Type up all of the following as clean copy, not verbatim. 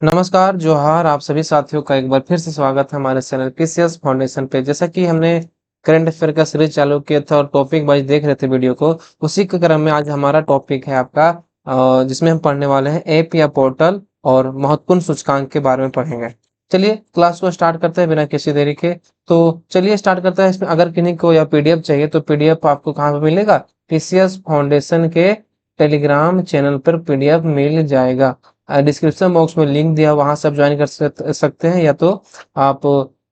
नमस्कार, जोहार आप सभी साथियों का एक बार फिर से स्वागत है हमारे चैनल पीसीएस फाउंडेशन पे। जैसा कि हमने करंट अफेयर का सीरीज चालू किया था और टॉपिक वाइज देख रहे थे वीडियो को, उसी के क्रम में आज हमारा टॉपिक है आपका जिसमें हम पढ़ने वाले हैं ऐप या पोर्टल और महत्वपूर्ण सूचकांक के बारे में पढ़ेंगे। चलिए क्लास को स्टार्ट करते हैं बिना किसी देरी के। तो चलिए स्टार्ट करते हैं। इसमें अगर किन्हीं को या पीडीएफ चाहिए तो पीडीएफ आपको कहाँ पे मिलेगा? पीसीएस फाउंडेशन के टेलीग्राम चैनल पर पीडीएफ मिल जाएगा। डिस्क्रिप्शन बॉक्स में लिंक दिया, वहां से आप ज्वाइन कर सकते हैं, या तो आप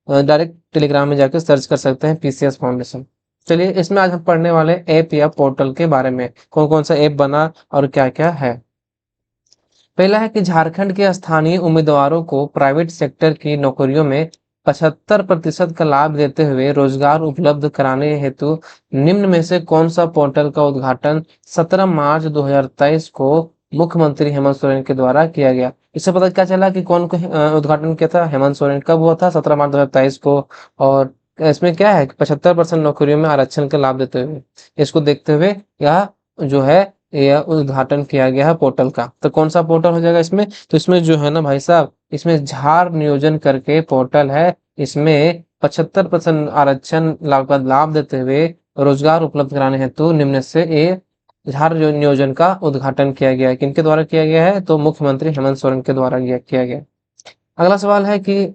डायरेक्ट टेलीग्राम में जाकर सर्च कर सकते हैं पीसीएस फाउंडेशन। चलिए इसमें आज हम पढ़ने वाले ऐप या पोर्टल के बारे में, कौन कौन सा ऐप बना और क्या क्या है। पहला है कि झारखंड के स्थानीय उम्मीदवारों को प्राइवेट सेक्टर की नौकरियों में 75% का लाभ देते हुए रोजगार उपलब्ध कराने हेतु निम्न में से कौन सा पोर्टल का उद्घाटन 17 मार्च 2023 को मुख्यमंत्री हेमंत सोरेन के द्वारा किया गया। इससे पता क्या चला कि कौन को उद्घाटन किया था? हेमंत सोरेन। कब हुआ था? 17 मार्च 2023 को। और इसमें क्या है कि 75% नौकरियों में आरक्षण का लाभ देते हुए, इसको देखते हुए यह जो है यह उद्घाटन किया गया है पोर्टल का। तो कौन सा पोर्टल हो जाएगा इसमें? तो इसमें जो है ना भाई साहब, इसमें झार नियोजन करके पोर्टल है। इसमें 75% आरक्षण लाभ देते हुए रोजगार उपलब्ध कराने हेतु निम्न से ये झार नियोजन का उद्घाटन किया गया है। किनके द्वारा किया गया है? तो मुख्यमंत्री हेमंत सोरेन के द्वारा किया गया। अगला सवाल है कि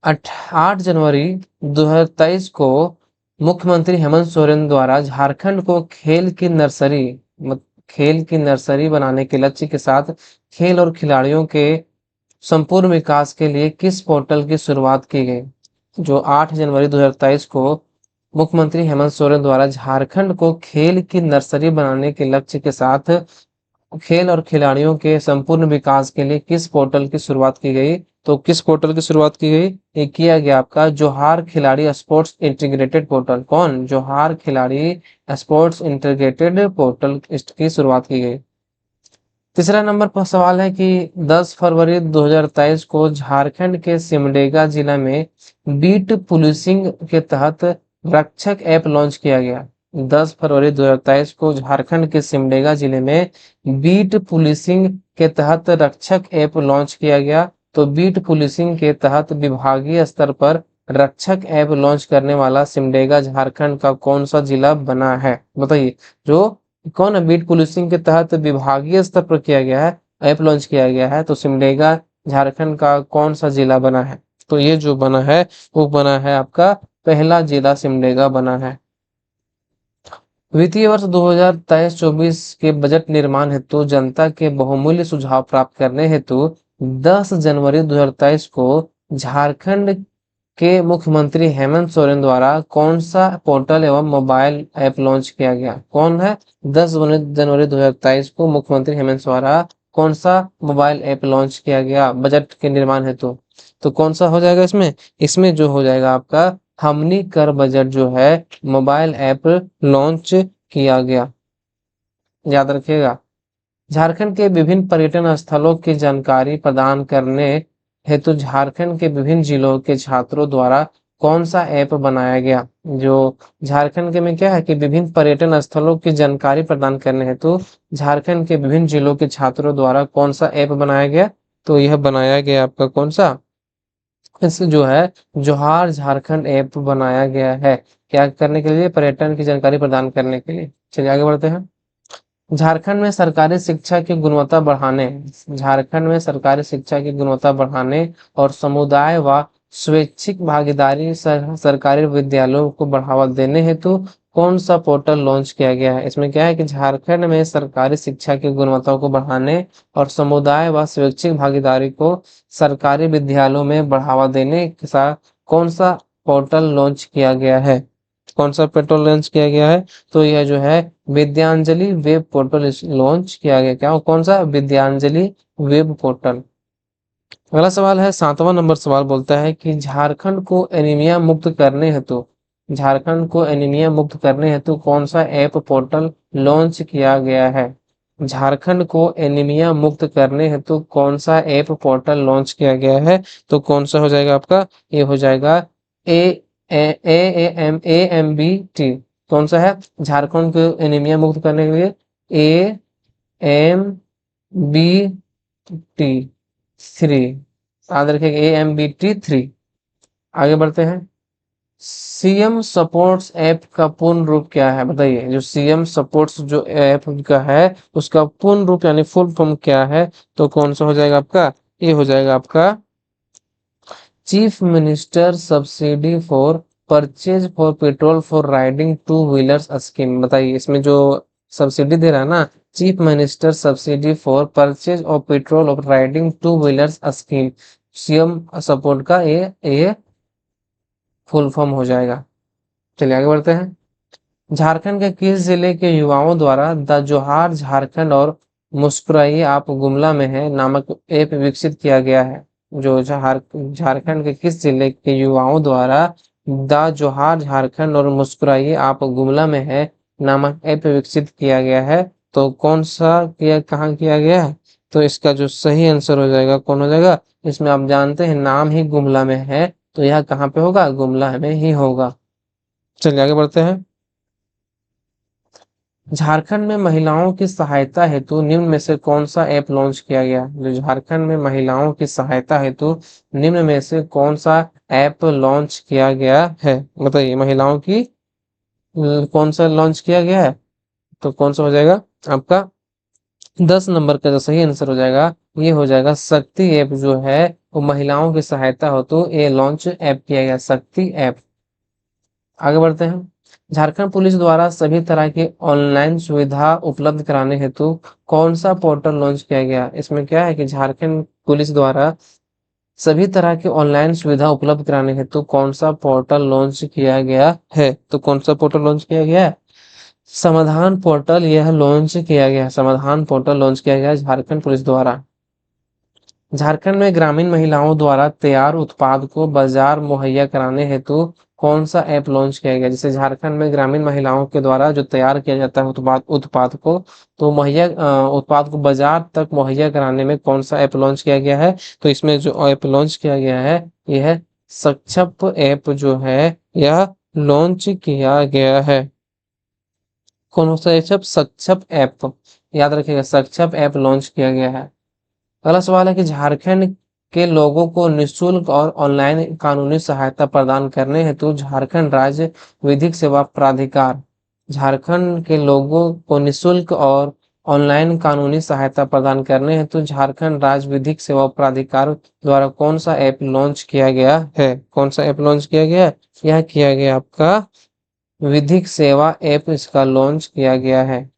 8 जनवरी 2023 को मुख्यमंत्री हेमंत सोरेन द्वारा झारखंड को खेल की नर्सरी बनाने के लक्ष्य के साथ खेल और खिलाड़ियों के संपूर्ण विकास के लिए किस पोर्टल की शुरुआत की गई? जो 8 जनवरी 2023 को मुख्यमंत्री हेमंत सोरेन द्वारा झारखंड को खेल की नर्सरी बनाने के लक्ष्य के साथ खेल और खिलाड़ियों के संपूर्ण विकास के लिए किस पोर्टल की शुरुआत की गई? तो किस पोर्टल की शुरुआत की गई? ये किया गया आपका जोहार खिलाड़ी स्पोर्ट्स इंटीग्रेटेड पोर्टल। कौन? जोहार खिलाड़ी स्पोर्ट्स इंटीग्रेटेड पोर्टल की शुरुआत की गई। तीसरा नंबर पर सवाल है कि 10 फरवरी 2023 को झारखंड के सिमडेगा जिला में बीट पुलिसिंग के तहत रक्षक ऐप लॉन्च किया गया। 10 फरवरी 2023 को झारखंड के सिमडेगा जिले में बीट पुलिसिंग के तहत रक्षक ऐप लॉन्च किया गया। तो बीट पुलिसिंग के तहत विभागीय स्तर पर रक्षक ऐप लॉन्च करने वाला सिमडेगा झारखंड का कौन सा जिला बना है? बताइए। जो कौन है? बीट पुलिसिंग के तहत विभागीय स्तर पर किया गया है, ऐप लॉन्च किया गया है, तो सिमडेगा झारखंड का कौन सा जिला बना है? तो ये जो बना है वो बना है आपका पहला जिला सिमडेगा बना है। वित्तीय वर्ष 2023-24 के बजट निर्माण हेतु जनता के बहुमूल्य सुझाव प्राप्त करने हेतु 10 जनवरी 2023 को झारखंड के मुख्यमंत्री हेमंत सोरेन द्वारा कौन सा पोर्टल एवं मोबाइल ऐप लॉन्च किया गया? कौन है? 10 जनवरी 2023 को मुख्यमंत्री हेमंत द्वारा कौन सा मोबाइल ऐप लॉन्च किया गया बजट के निर्माण हेतु? तो कौन सा हो जाएगा इसमें? इसमें जो हो जाएगा आपका हमनी कर बजट जो है मोबाइल ऐप लॉन्च किया गया। याद रखिएगा। झारखंड के विभिन्न पर्यटन स्थलों की जानकारी प्रदान करने हेतु झारखंड के विभिन्न जिलों के छात्रों द्वारा कौन सा ऐप बनाया गया? जो झारखंड के में क्या है कि विभिन्न पर्यटन स्थलों की जानकारी प्रदान करने हेतु झारखंड के विभिन्न जिलों के छात्रों द्वारा कौन सा ऐप बनाया गया? तो यह बनाया गया आपका कौन सा? इस जो है जोहार झारखंड ऐप बनाया गया है। क्या करने के लिए? पर्यटन की जानकारी प्रदान करने के लिए। चलिए आगे बढ़ते हैं। झारखंड में सरकारी शिक्षा की गुणवत्ता बढ़ाने झारखंड में सरकारी शिक्षा की गुणवत्ता बढ़ाने और समुदाय व स्वैच्छिक भागीदारी सरकारी विद्यालयों को बढ़ावा देने हेतु कौन सा पोर्टल लॉन्च किया गया है? इसमें क्या है कि झारखंड में सरकारी शिक्षा की गुणवत्ता को बढ़ाने और समुदाय व स्वैच्छिक भागीदारी को सरकारी विद्यालयों में बढ़ावा देने के साथ कौन सा पोर्टल लॉन्च किया गया है? कौन सा पोर्टल लॉन्च किया गया है? तो यह जो है विद्यांजलि वेब पोर्टल लॉन्च किया गया। क्या? कौन सा? Vidyanjali web portal. अगला सवाल है 7वां नंबर सवाल बोलता है कि झारखंड को एनीमिया मुक्त करने हेतु कौन सा ऐप पोर्टल लॉन्च किया गया है? झारखंड को एनीमिया मुक्त करने हेतु कौन सा ऐप पोर्टल लॉन्च किया गया है? तो कौन सा हो जाएगा आपका? ये हो जाएगा ए AMBT। कौन सा है? झारखंड को एनीमिया मुक्त करने के लिए AMBT 3। याद रखिएगा AMBT3। आगे बढ़ते हैं। सीएम सपोर्ट्स ऐप का पूर्ण रूप क्या है, बताइए। जो सीएम सपोर्ट्स जो ऐप का है उसका पूर्ण रूप यानी फुल फॉर्म क्या है, तो कौन सा हो जाएगा आपका, ये हो जाएगा आपका chief minister subsidy for purchase for petrol for riding two wheelers scheme. बताइए इसमें जो सब्सिडी दे रहा है ना, chief minister subsidy for purchase of petrol of riding two wheelers scheme, CM support का ये फुल फॉर्म हो जाएगा। चलिए आगे बढ़ते हैं। झारखंड के किस जिले के युवाओं द्वारा द जोहार झारखंड और मुस्कुराइए आप गुमला में है नामक ऐप विकसित किया गया है। जो झारखंड के किस जिले के युवाओं द्वारा द जोहार झारखंड और मुस्कुराइए आप गुमला में है नामक ऐप विकसित किया गया है, तो कौन सा किया, कहाँ किया गया है, तो इसका जो सही आंसर हो जाएगा कौन हो जाएगा, इसमें आप जानते हैं नाम ही गुमला में है, तो यह कहाँ पे होगा, गुमला में ही होगा। चलिए आगे बढ़ते हैं। झारखंड में महिलाओं की सहायता हेतु निम्न में से कौन सा ऐप लॉन्च किया गया। जो झारखंड में महिलाओं की सहायता हेतु निम्न में से कौन सा ऐप लॉन्च किया गया है, बताइए। महिलाओं की कौन सा लॉन्च किया गया है, तो कौन सा हो जाएगा आपका 10 नंबर का जो सही आंसर हो जाएगा ये हो जाएगा शक्ति ऐप। जो है वो महिलाओं की सहायता हो तो ये लॉन्च ऐप किया गया, शक्ति ऐप। आगे बढ़ते हैं। झारखंड पुलिस द्वारा सभी तरह की ऑनलाइन सुविधा उपलब्ध कराने हेतु कौन सा पोर्टल लॉन्च किया गया। इसमें क्या है कि झारखंड पुलिस द्वारा सभी तरह की ऑनलाइन सुविधा उपलब्ध कराने हेतु कौन सा पोर्टल लॉन्च किया गया है, तो कौन सा पोर्टल लॉन्च किया गया है, समाधान पोर्टल यह लॉन्च किया गया है। समाधान पोर्टल लॉन्च किया गया है झारखंड पुलिस द्वारा। झारखंड में ग्रामीण महिलाओं द्वारा तैयार उत्पाद को बाजार मुहैया कराने हेतु कौन सा ऐप लॉन्च किया गया। जैसे झारखंड में ग्रामीण महिलाओं के द्वारा जो तैयार किया जाता है उत्पाद उत्पाद को, तो उत्पाद को बाजार तक मुहैया कराने में कौन सा ऐप लॉन्च किया गया है, तो इसमें जो ऐप लॉन्च किया गया है यह सक्षप ऐप जो है यह लॉन्च किया गया है। कौन सा ऐप, सक्षप ऐप, याद रखिएगा सक्षप ऐप लॉन्च किया गया है। अगला सवाल है कि झारखंड के लोगों को निःशुल्क और ऑनलाइन कानूनी सहायता प्रदान करने हेतु झारखंड राज्य विधिक सेवा प्राधिकार, झारखंड के लोगों को निःशुल्क और ऑनलाइन कानूनी सहायता प्रदान करने हेतु झारखंड राज्य विधिक सेवा प्राधिकार द्वारा कौन सा ऐप लॉन्च किया गया है, कौन सा ऐप लॉन्च किया गया है, यह किया गया आपका विधिक सेवा ऐप इसका लॉन्च किया गया है।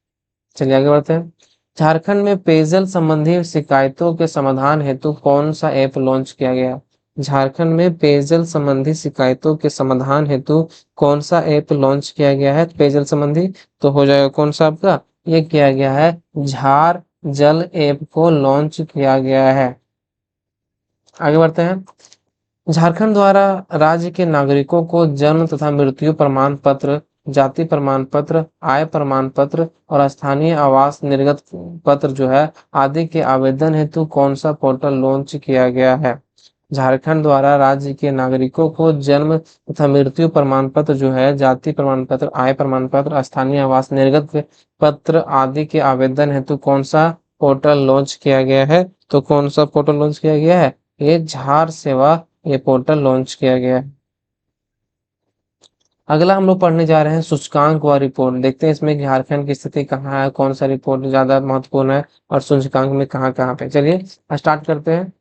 चलिए आगे बढ़ते हैं। झारखंड में पेयजल संबंधी शिकायतों के समाधान हेतु कौन सा ऐप लॉन्च किया गया। झारखंड में पेयजल संबंधी शिकायतों के समाधान हेतु कौन सा ऐप लॉन्च किया गया है, पेयजल संबंधी, तो हो जाएगा कौन सा आपका, ये किया गया है झार जल ऐप को लॉन्च किया गया है। आगे बढ़ते हैं। झारखंड द्वारा राज्य के नागरिकों को जन्म तथा मृत्यु प्रमाण पत्र, जाति प्रमाण पत्र, आय प्रमाण पत्र और स्थानीय आवास निर्गत पत्र जो है आदि के आवेदन हेतु कौन सा पोर्टल लॉन्च किया गया है। झारखंड द्वारा राज्य के नागरिकों को जन्म तथा मृत्यु प्रमाण पत्र जो है, जाति प्रमाण पत्र, आय प्रमाण पत्र, स्थानीय आवास निर्गत पत्र आदि के आवेदन हेतु कौन सा पोर्टल लॉन्च किया गया है, तो कौन सा पोर्टल लॉन्च किया गया है, ये झार सेवा ये पोर्टल लॉन्च किया गया है। अगला हम लोग पढ़ने जा रहे हैं सूचकांक व रिपोर्ट। देखते हैं इसमें झारखंड की स्थिति कहाँ है, कौन सा रिपोर्ट ज्यादा महत्वपूर्ण है और सूचकांक में कहाँ कहाँ पे। चलिए स्टार्ट करते हैं।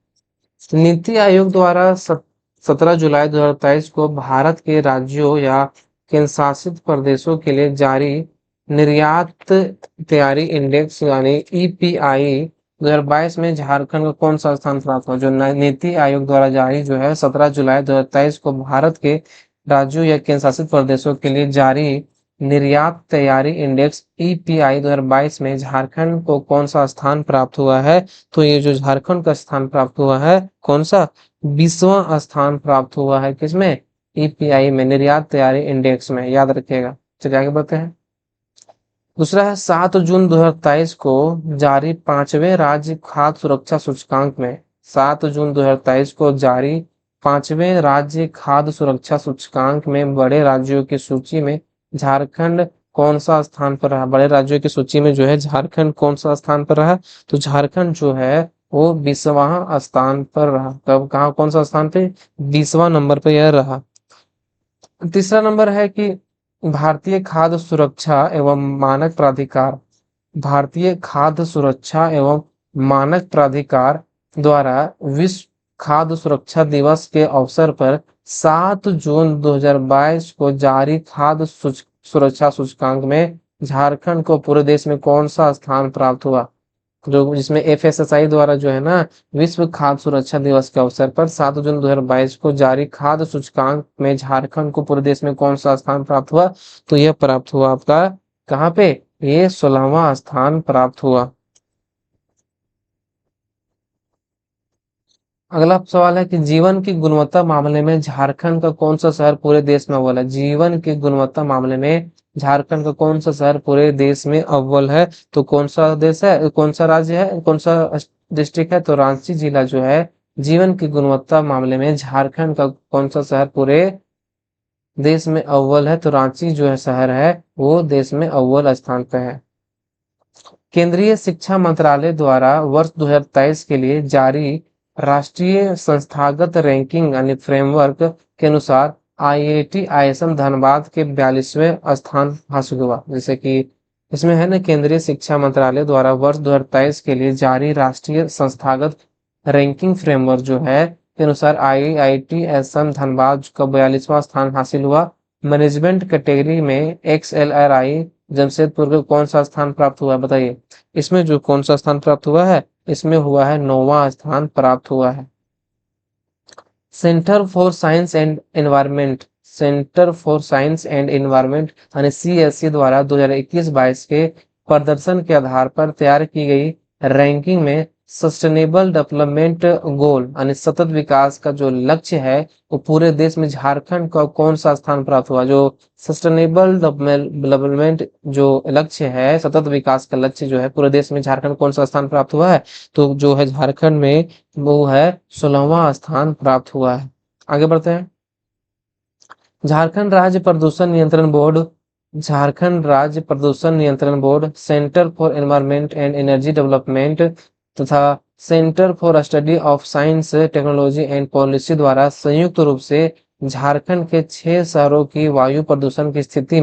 नीति आयोग द्वारा 17 जुलाई 2023 को भारत के राज्यों या केंद्र शासित प्रदेशों के लिए जारी निर्यात तैयारी इंडेक्स यानी EPI 2022 में झारखंड को कौन सा स्थान प्राप्त हुआ। जो नीति आयोग द्वारा जारी जो है 17 जुलाई 2023 को भारत के राज्यों या केंद्र शासित प्रदेशों के लिए जारी निर्यात तैयारी इंडेक्स EPI 2022 में झारखंड को कौन सा स्थान प्राप्त हुआ है, तो ये जो झारखंड का स्थान प्राप्त हुआ है कौन सा, 20वां स्थान प्राप्त हुआ है किसमें, EPI में, निर्यात तैयारी इंडेक्स में, याद रखिएगा। चलिए आगे बढ़ते हैं। दूसरा है 7 जून 2023 को जारी 5वें राज्य खाद्य सुरक्षा सूचकांक में, 7 जून 2023 को जारी 5वें राज्य खाद्य सुरक्षा सूचकांक में बड़े राज्यों की सूची में झारखंड कौन सा स्थान पर रहा। बड़े राज्यों की सूची में जो है झारखंड कौन सा स्थान पर रहा, तो झारखंड जो है वो 20वां स्थान पर रहा। कब, कहाँ, कौन सा स्थान पे? 20वां नंबर पे यह रहा। तीसरा नंबर है कि भारतीय खाद्य सुरक्षा एवं मानक प्राधिकार, भारतीय खाद्य सुरक्षा एवं मानक प्राधिकार द्वारा विश्व खाद्य सुरक्षा दिवस के अवसर पर 7 जून 2022 को जारी खाद्य सुरक्षा सूचकांक में झारखंड को पूरे देश में कौन सा स्थान प्राप्त हुआ? जो जिसमें एफएसएसआई द्वारा जो है ना, विश्व खाद्य सुरक्षा दिवस के अवसर पर 7 जून 2022 को जारी खाद्य सूचकांक में झारखंड को पूरे देश में कौन सा स्थान प्राप्त हुआ? तो यह प्राप्त हुआ आपका कहाँ पे? ये 16वां स्थान प्राप्त हुआ। अगला सवाल है कि जीवन की गुणवत्ता मामले में झारखंड का कौन सा शहर पूरे देश में अव्वल है? जीवन की गुणवत्ता मामले में झारखंड का कौन सा शहर पूरे देश में अव्वल है? तो कौन सा देश है, कौन सा राज्य है, कौन सा डिस्ट्रिक्ट है? तो रांची जिला जो है जीवन की गुणवत्ता मामले में झारखंड का कौन सा शहर पूरे देश में अव्वल है? तो रांची जो है शहर है वो देश में अव्वल स्थान पे है। केंद्रीय शिक्षा मंत्रालय द्वारा वर्ष 2023 के लिए जारी राष्ट्रीय संस्थागत रैंकिंग यानी फ्रेमवर्क के अनुसार आईआईटी आईएसएम धनबाद के 42वें स्थान हासिल हुआ। जैसे कि इसमें है ना, केंद्रीय शिक्षा मंत्रालय द्वारा वर्ष 2023 के लिए जारी राष्ट्रीय संस्थागत रैंकिंग फ्रेमवर्क जो है के अनुसार आईआईटी आईएसएम धनबाद का 42वां स्थान हासिल हुआ। मैनेजमेंट कैटेगरी में एक्सएलआरआई जमशेदपुर को कौन सा स्थान प्राप्त हुआ, बताइए? इसमें जो कौन सा स्थान प्राप्त हुआ है, इसमें हुआ है 9वां स्थान प्राप्त हुआ है। Centre for science and environment, centre for science and environment यानी सीएससी द्वारा 2021-22 के प्रदर्शन के आधार पर तैयार की गई रैंकिंग में सस्टेनेबल डेवलपमेंट गोल यानी सतत विकास का जो लक्ष्य है वो पूरे देश में झारखंड का कौन सा स्थान प्राप्त हुआ? जो सस्टेनेबल डेवलपमेंट जो लक्ष्य है, सतत विकास का लक्ष्य जो है, पूरे देश में झारखंड कौन सा स्थान प्राप्त हुआ है? तो जो है झारखंड में वो है 16वां स्थान प्राप्त हुआ है। आगे बढ़ते हैं। झारखंड राज्य प्रदूषण नियंत्रण बोर्ड, झारखंड राज्य प्रदूषण नियंत्रण board, centre for environment and energy development तथा centre for study of science technology and policy द्वारा संयुक्त रूप से झारखंड के 6 शहरों की वायु प्रदूषण की स्थिति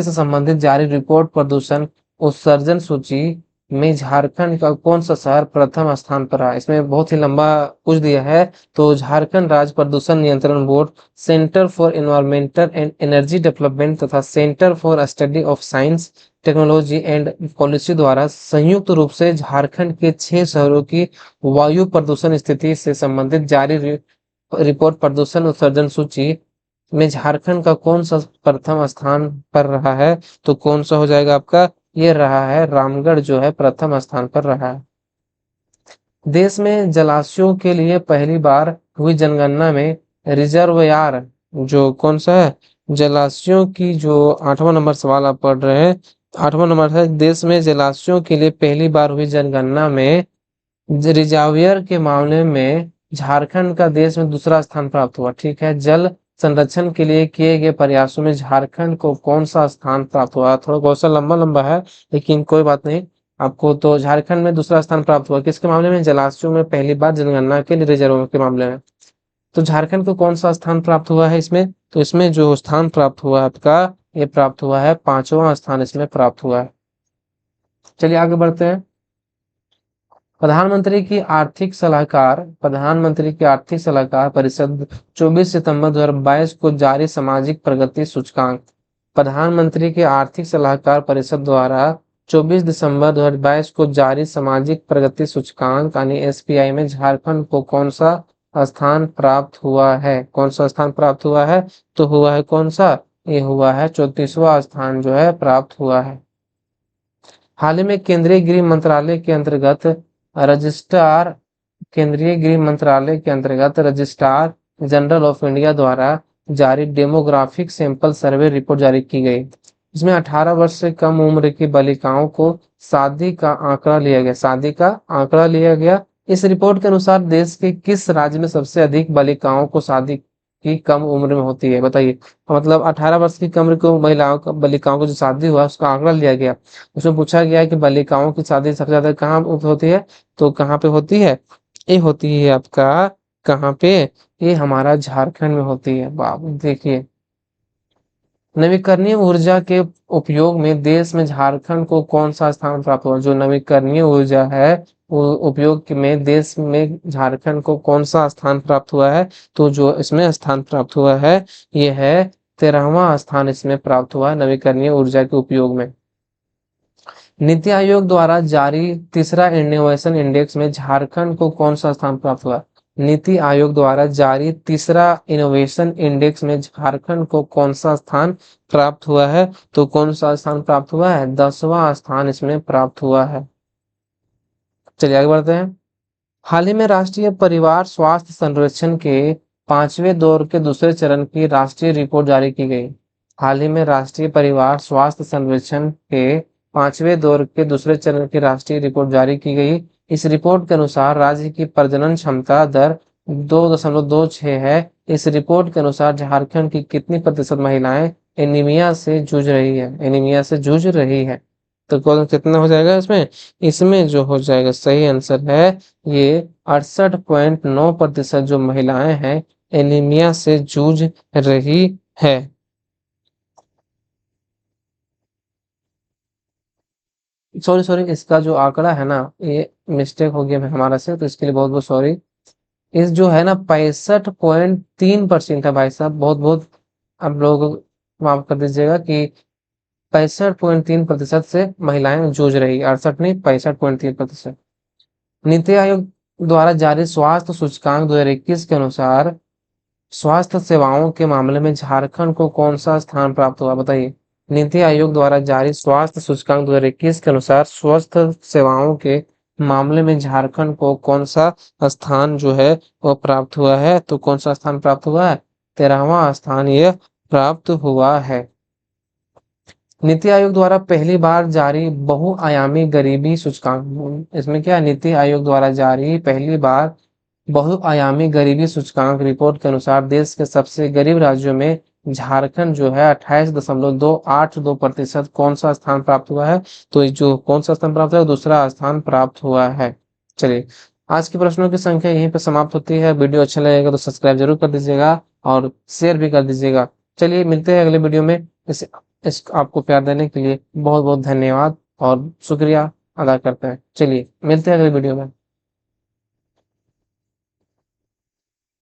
से संबंधित जारी रिपोर्ट प्रदूषण उत्सर्जन सूची में झारखंड का कौन सा शहर प्रथम स्थान पर रहा? इसमें बहुत ही लंबा पूछ दिया है। तो झारखंड राज्य प्रदूषण नियंत्रण board, centre for environmental and energy development तथा centre for study of science technology and policy द्वारा संयुक्त रूप से झारखंड के 6 शहरों की वायु प्रदूषण स्थिति से संबंधित जारी रिपोर्ट प्रदूषण उत्सर्जन सूची में झारखंड का कौन सा प्रथम स्थान पर रहा है? तो कौन सा हो जाएगा आपका? ये रहा है रामगढ़ जो है प्रथम स्थान पर रहा है। देश में जलाशयों के लिए पहली बार हुई जनगणना में रिजर्वयार जो कौन सा है, जलाशयों की जो 8वां नंबर सवाल आप पढ़ रहे हैं, 8वां नंबर है देश में जलाशयों के लिए पहली बार हुई जनगणना में रिजर्वियर के मामले में झारखंड का देश में दूसरा स्थान प्राप्त हुआ। ठीक है, जल संरक्षण के लिए किए गए प्रयासों में झारखंड को कौन सा स्थान प्राप्त हुआ? थोड़ा क्वेश्चन लंबा लंबा है लेकिन कोई बात नहीं आपको। तो झारखंड में दूसरा स्थान प्राप्त हुआ किसके मामले में? जलाशयों में पहली बार जनगणना के लिए रिजर्व के मामले में। तो झारखंड को कौन सा स्थान प्राप्त हुआ है इसमें? तो इसमें जो स्थान प्राप्त हुआ है आपका, ये प्राप्त हुआ है 5वां स्थान इसमें प्राप्त हुआ है। चलिए आगे बढ़ते हैं। प्रधानमंत्री की आर्थिक सलाहकार परिषद 24 सितंबर 2022 को जारी सामाजिक प्रगति सूचकांक, प्रधानमंत्री के आर्थिक सलाहकार परिषद द्वारा 24 दिसंबर 2022 को जारी सामाजिक प्रगति सूचकांक यानी एसपीआई में झारखंड को कौन सा स्थान प्राप्त हुआ है? कौन सा स्थान प्राप्त हुआ है? तो हुआ है कौन सा? ये हुआ है 34वां स्थान जो है प्राप्त हुआ है। हाल ही में केंद्रीय गृह मंत्रालय के अंतर्गत रजिस्ट्रार केंद्रीय गृह मंत्रालय के अंतर्गत रजिस्ट्रार जनरल ऑफ इंडिया द्वारा जारी डेमोग्राफिक सैंपल सर्वे रिपोर्ट जारी की गई। इसमें 18 वर्ष से कम उम्र की बालिकाओं को शादी का आंकड़ा लिया गया, शादी का आंकड़ा लिया गया। इस रिपोर्ट के अनुसार देश के किस राज्य में सबसे अधिक बालिकाओं को शादी की कम उम्र में होती है? बताइए। मतलब 18 वर्ष की उम्र को महिलाओं का बालिकाओं को जो शादी हुआ उसका आंकड़ा लिया गया। उसमें पूछा गया है कि बालिकाओं की शादी सबसे ज्यादा कहाँ होती है? तो कहाँ पे होती है? ये होती है आपका, कहाँ पे? ये हमारा झारखंड में होती है। बाप देखिए, नवीकरणीय ऊर्जा के उपयोग में देश में झारखंड को कौन सा स्थान प्राप्त हुआ? जो नवीकरणीय ऊर्जा है वो उपयोग में देश में झारखंड को कौन सा स्थान प्राप्त हुआ है? तो जो इसमें स्थान प्राप्त हुआ है ये है 13वां स्थान इसमें प्राप्त हुआ है नवीकरणीय ऊर्जा के उपयोग में। नीति आयोग द्वारा जारी तीसरा इनोवेशन इंडेक्स में झारखंड को कौन सा स्थान प्राप्त हुआ? नीति आयोग द्वारा जारी तीसरा इनोवेशन इंडेक्स में झारखंड को कौन सा स्थान प्राप्त हुआ है? तो कौन सा स्थान प्राप्त हुआ है? 10वां स्थान इसमें प्राप्त हुआ है। चलिए आगे बढ़ते हैं। हाल ही में राष्ट्रीय परिवार स्वास्थ्य सर्वेक्षण के 5वें दौर के दूसरे चरण की राष्ट्रीय रिपोर्ट जारी की गई। हाल ही में राष्ट्रीय परिवार स्वास्थ्य सर्वेक्षण के 5वें दौर के दूसरे चरण की राष्ट्रीय रिपोर्ट जारी की गई। इस रिपोर्ट के अनुसार राज्य की प्रजनन क्षमता दर 2.26 है। इस रिपोर्ट के अनुसार झारखंड की कितनी प्रतिशत महिलाएं एनीमिया से जूझ रही है? एनीमिया से जूझ रही है। तो कौन कितना हो जाएगा इसमें? इसमें जो हो जाएगा सही आंसर है ये 68.9% जो महिलाएं हैं एनीमिया से जूझ रही है। सॉरी सॉरी, इसका जो आंकड़ा है ना ये मिस्टेक हो गया हमारा से, तो इसके लिए बहुत बहुत सॉरी। इस जो है ना 65.3% है भाई साहब, बहुत बहुत आप लोग माफ कर दीजिएगा कि 65.3% से महिलाएं जूझ रही, 68 नहीं 65.3%। नीति आयोग द्वारा जारी स्वास्थ्य सूचकांक 2021 के अनुसार स्वास्थ्य सेवाओं के मामले में झारखंड को कौन सा स्थान प्राप्त हुआ? बताइए। नीति आयोग द्वारा जारी स्वास्थ्य सूचकांक 2021 के अनुसार स्वास्थ्य सेवाओं के मामले में झारखंड को कौन सा स्थान जो है वो प्राप्त हुआ है? तो कौन सा स्थान प्राप्त हुआ है? 13वां स्थान यह प्राप्त हुआ है। नीति आयोग द्वारा पहली बार जारी बहुआयामी गरीबी सूचकांक, इसमें क्या है? नीति आयोग द्वारा जारी पहली बार बहुआयामी गरीबी सूचकांक रिपोर्ट के अनुसार देश के सबसे गरीब राज्यों में झारखंड जो है 28.282% कौन सा स्थान प्राप्त हुआ है? तो ये जो कौन सा स्थान प्राप्त हुआ है? दूसरा स्थान प्राप्त हुआ है। चलिए, आज के प्रश्नों की संख्या यहीं पर समाप्त होती है। वीडियो अच्छा लगेगा तो सब्सक्राइब जरूर कर दीजिएगा और शेयर भी कर दीजिएगा। चलिए मिलते हैं अगले वीडियो में। इस आपको प्यार देने के लिए बहुत बहुत धन्यवाद और शुक्रिया अदा करते हैं। चलिए मिलते हैं अगले वीडियो में।